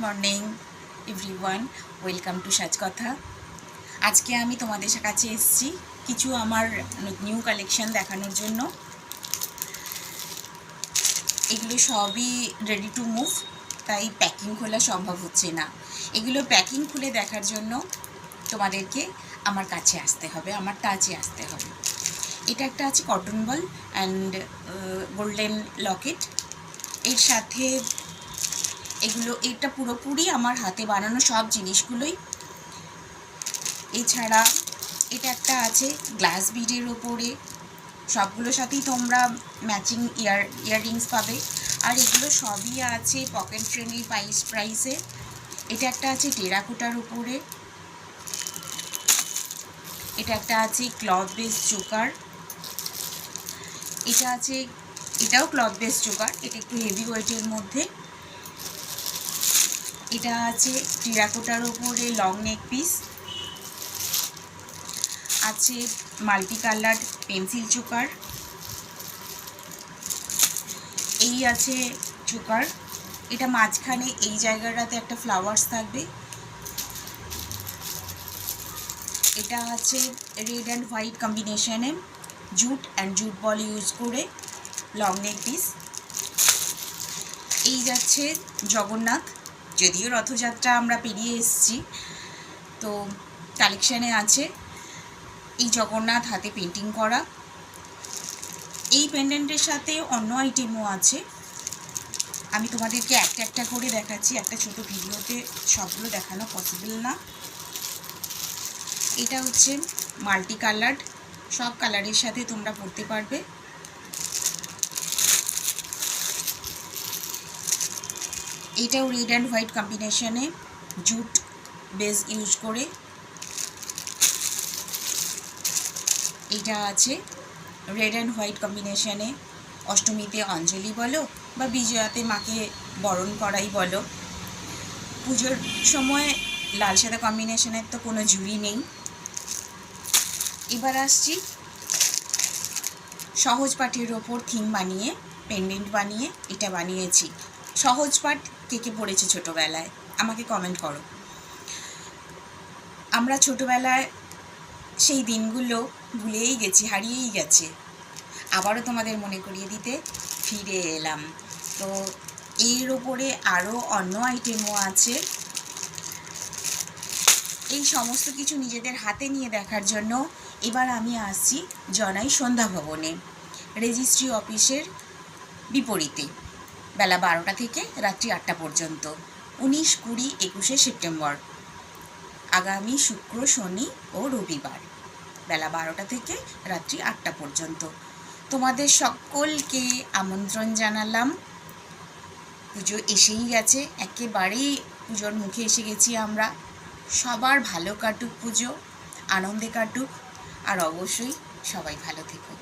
Morning everyone, welcome to Sajkotha. আজকে আমি তোমাদের কাছে এসেছি কিছু আমার নিউ কালেকশন দেখানোর জন্য। এগুলো সবই রেডি টু মুভ, তাই প্যাকিং খোলা সম্ভব হচ্ছে না। এগুলো প্যাকিং খুলে দেখার জন্য তোমাদেরকে আমার কাছে আসতে হবে, আমার টাচে আসতে হবে। এটা একটা আছে cotton ball and golden Locket. এর সাথে এটা পুরোপুরি আমার হাতে বানানো সব জিনিসগুলোই। এছাড়া এটা একটা আছে গ্লাস বিডের ওপরে, সবগুলোর সাথেই তোমরা ম্যাচিং ইয়াররিংস পাবে। আর এগুলো সবই আছে পকেট ফ্রেন্ডলি প্রাইসে। এটা একটা আছে টেরাকোটার উপরে। এটা একটা আছে ক্লথ বেস চোকার। এটাও ক্লথ বেস চোকার, এটা একটু হেভি ওয়েটের মধ্যে। এটা আছে টেরাকোটার ওপরে লং নেক পিস। আছে মাল্টি কালার পেন্সিল চোকার। এই আছে চোকার, এটা মাঝখানে এই জায়গাটাতে একটা ফ্লাওয়ার্স থাকবে। এটা আছে রেড অ্যান্ড হোয়াইট কম্বিনেশনে jute and jute ball use করে লং নেক পিস। এই যাচ্ছে জগন্নাথ, যদিও রথযাত্রা আমরা পেরিয়ে এসেছি, তো কালেকশানে আছে এই জগন্নাথ হাতে পেন্টিং করা। এই পেন্ডেন্টের সাথে অন্য আইটেমও আছে, আমি তোমাদেরকে একটা একটা করে দেখাচ্ছি। একটা ছোট ভিডিওতে সবগুলো দেখানো পসিবল না। এটা হচ্ছে মাল্টি কালার্ড, সব কালারের সাথে তোমরা পরতে পারবে। এটাও রেড অ্যান্ড হোয়াইট কম্বিনেশনে জুট বেস ইউজ করে। এটা আছে রেড অ্যান্ড হোয়াইট কম্বিনেশনে অষ্টমীতে অঞ্জলি বলো বা বিজয়াতে মাকে বরণ করাই বলো, পুজোর সময় লাল সাদা কম্বিনেশনের তো কোনো জুড়ি নেই। এবার আসছি সহজ পাঠের ওপর থিম বানিয়ে পেন্ডেন্ট বানিয়ে এটা বানিয়েছি। সহজ পাঠ কে কে পড়েছে ছোটোবেলায় আমাকে কমেন্ট করো। আমরা ছোটোবেলায় সেই দিনগুলো ভুলেই গেছি, হারিয়েই গেছে, আবারও তোমাদের মনে করিয়ে দিতে ফিরে এলাম। তো এর ওপরে আরও অন্য আইটেমও আছে। এই সমস্ত কিছু নিজেদের হাতে নিয়ে দেখার জন্য এবার আমি আসছি জনাই সন্ধ্যা ভবনে, রেজিস্ট্রি অফিসের বিপরীতে, বেলা 12টা থেকে রাত্রি 8টা পর্যন্ত। 19, 20, 21 সেপ্টেম্বর, আগামী শুক্র, শনি ও রবিবার, বেলা 12টা থেকে রাত্রি 8টা পর্যন্ত। তোমাদের সকলকে আমন্ত্রণ জানালাম। পুজো এসেই গেছে, একেবারেই পুজোর মুখে এসে গেছি আমরা। সবার ভালো কাটুক পুজো, আনন্দে কাটুক, আর অবশ্যই সবাই ভালো থেকো।